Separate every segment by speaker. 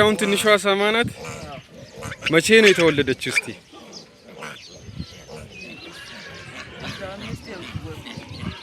Speaker 1: አሁን ትንሿ አሳማ ናት። መቼ ነው የተወለደችው? እስቲ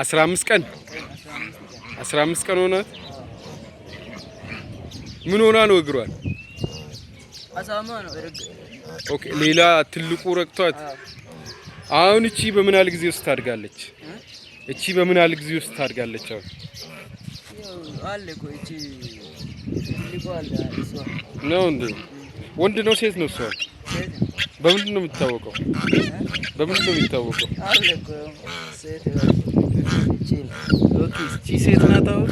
Speaker 1: 15 ቀን 15 ቀን ሆናት። ምን ሆና ነው እግሯን?
Speaker 2: አሳማ ነው።
Speaker 1: ኦኬ ሌላ ትልቁ ረክቷት። አሁን እቺ በምን ያህል ጊዜ ውስጥ ታድጋለች? እቺ በምን ያህል ጊዜ ውስጥ ታድጋለች? አሁን
Speaker 2: አለ እኮ እቺ ሊቆአለ እሷ
Speaker 1: ነው እንዴ? ወንድ ነው ሴት ነው? እሷ በምንድን ነው የሚታወቀው? በምንድን ነው የሚታወቀው?
Speaker 2: አለ እኮ ሴት እቺ
Speaker 1: ኦኬ እቺ ሴት ናት። አሁን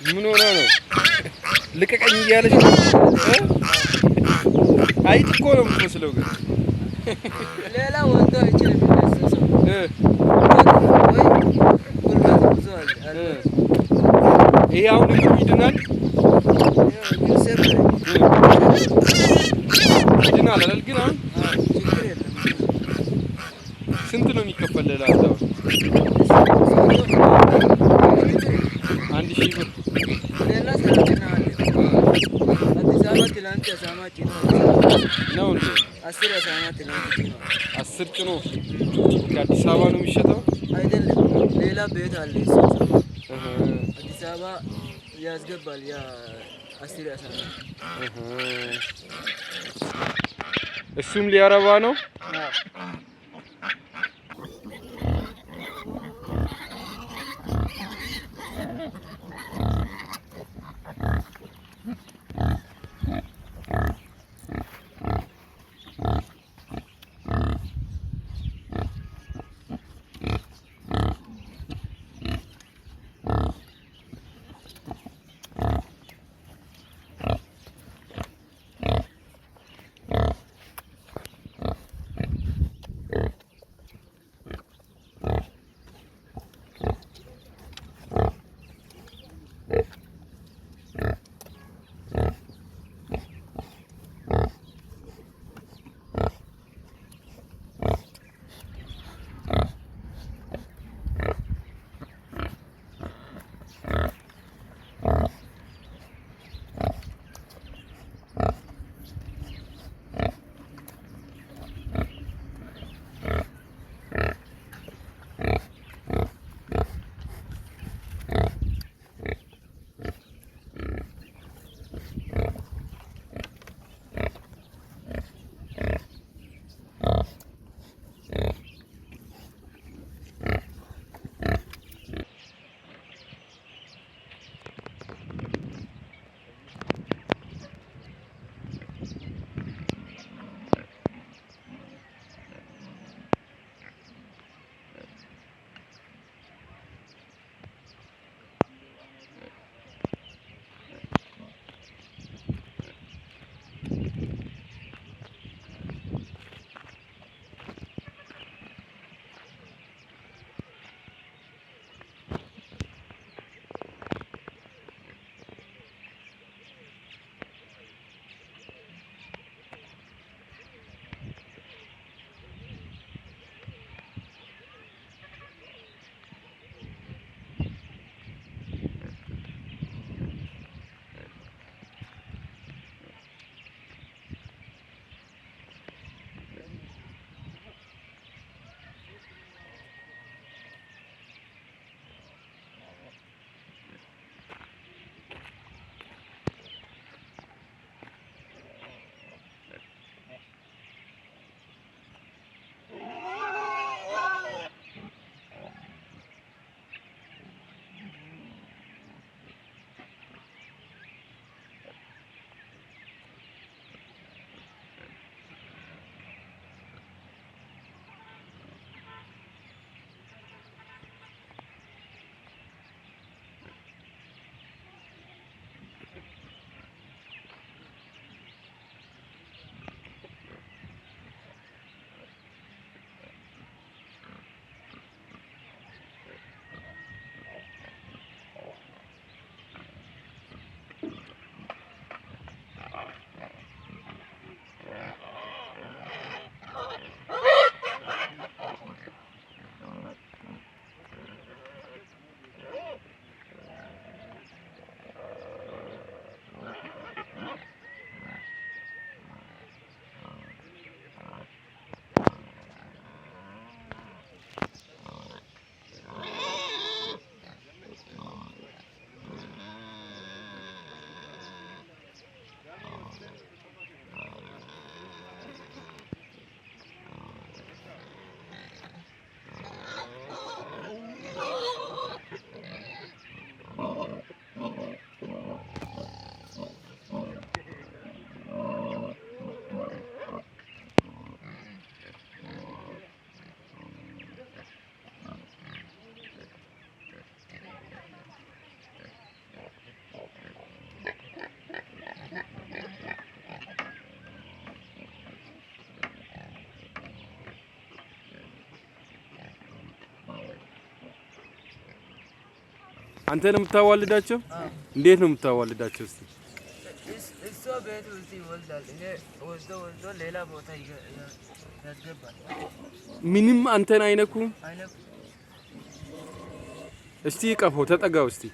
Speaker 1: ምን ሆና ነው ልቀቀኝ እያለች ነው? አይጥ እኮ ነው የምትመስለው ግን
Speaker 2: ሌላ ወንዶ አይችልም የሚያሰሰው
Speaker 1: ይሄ አሁን ይድናል ይድናል አይደል? ግን አሁን ስንት ነው የሚከፈለው? አንድ ሺህ ብር
Speaker 2: ሌላ ሰራተኛ አለ። አዲስ አበባ ትላንት አሳማ ጭኖ
Speaker 1: ነው እንዴ?
Speaker 2: 10 አሳማ ትላንት ጭኖ
Speaker 1: 10 ጭኖ ከአዲስ አበባ ነው የሚሸጠው
Speaker 2: አይደለም። ሌላ ቤት አለ እሱ አዲስ አበባ ያስገባል። ያ 10 አሳማ
Speaker 1: እሱም ሊያረባ ነው። አንተ ነው የምታዋልዳቸው? እንዴት ነው የምታዋልዳቸው? እስቲ
Speaker 2: እሷ ቤት ውስጥ ይወልዳል። እኔ ወስዶ ሌላ ቦታ ያስገባል።
Speaker 1: ምንም አንተን አይነኩም?
Speaker 2: አይነኩም።
Speaker 1: እስቲ ቀፎ ተጠጋው እስቲ።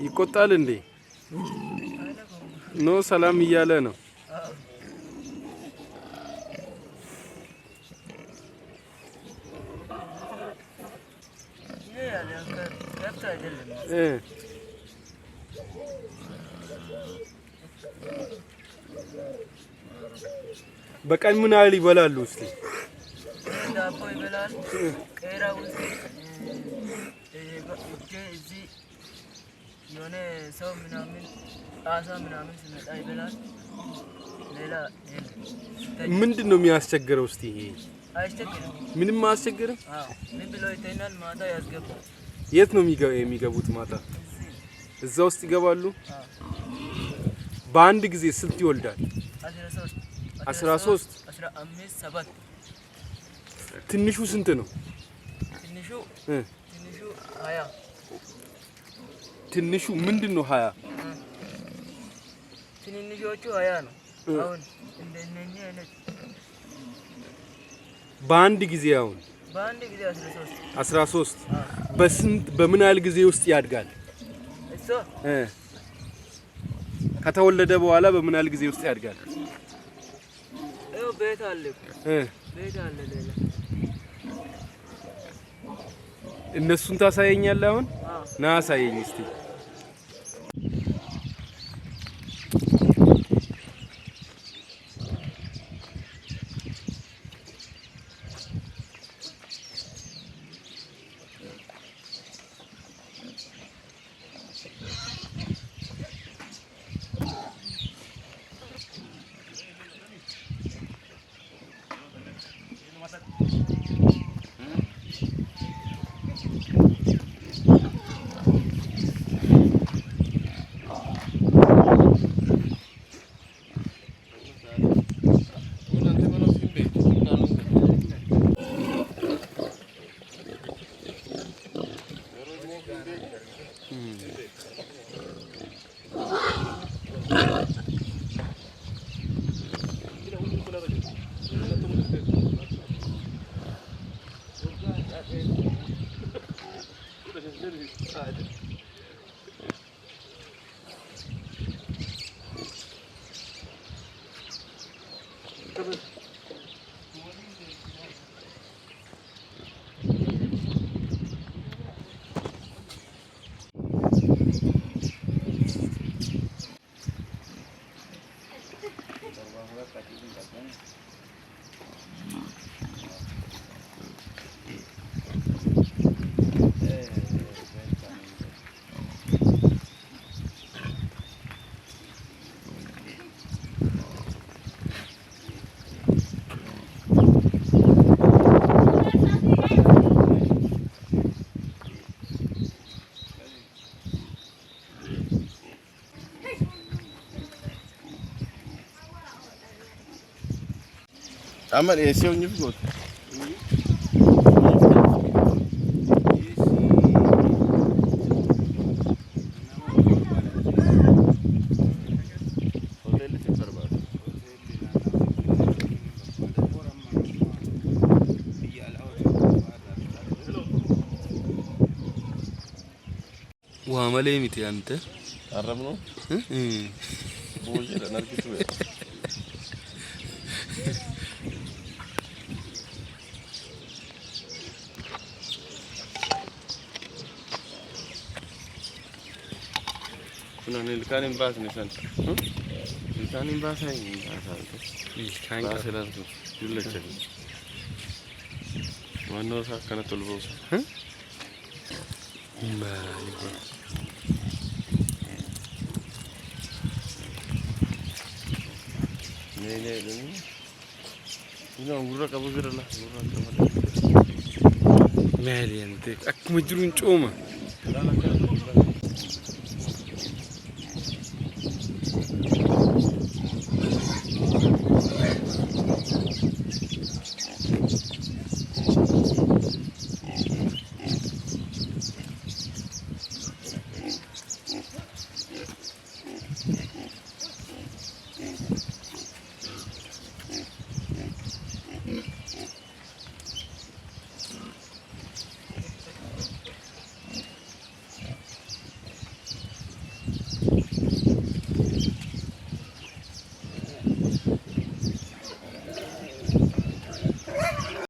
Speaker 1: ይቆጣል እንዴ? ኖ ሰላም እያለ ነው። በቀን ምን ያህል ይበላሉ? እስቲ
Speaker 2: ዳቦ ይበላል። ቄራ ውስጥ እዚህ የሆነ ሰው ምናምን አሳ ምናምን ሲመጣ ይበላል። ሌላ
Speaker 1: ምንድን ነው የሚያስቸግረው? እስቲ ይሄ
Speaker 2: አያስቸግርም።
Speaker 1: ምንም አያስቸግርም።
Speaker 2: ምን ብሎ ይተኛል? ማታ ያስገባል።
Speaker 1: የት ነው የሚገቡት? ማታ እዛ ውስጥ ይገባሉ። በአንድ ጊዜ ስንት ይወልዳል? 13
Speaker 2: 15 7
Speaker 1: ትንሹ ስንት ነው?
Speaker 2: ትንሹ 20
Speaker 1: ትንሹ ምንድን ነው? 20
Speaker 2: ትንንሾቹ 20 ነው። አሁን እንደነኚህ አይነት
Speaker 1: በአንድ ጊዜ አሁን
Speaker 2: በአንድ ጊዜ
Speaker 1: 13 በምን ያህል ጊዜ ውስጥ ያድጋል?
Speaker 2: እሱ
Speaker 1: ከተወለደ በኋላ በምን ያህል ጊዜ ውስጥ ያድጋል?
Speaker 2: ቤት አለ ሌላ
Speaker 1: እነሱን ታሳየኛለህ? አሁን ና አሳየኝ እስቲ።
Speaker 3: Amal esse é o nível outro.
Speaker 1: وعمليه متي أنت؟
Speaker 3: قربنا؟ بوجه نركز شوية. كنا نلقى نباس نسان. نلقى نباس هاي نباس لازم كل شيء. ما نوصل كنا تلبوس.
Speaker 1: ما مالي انت اك مجرون توما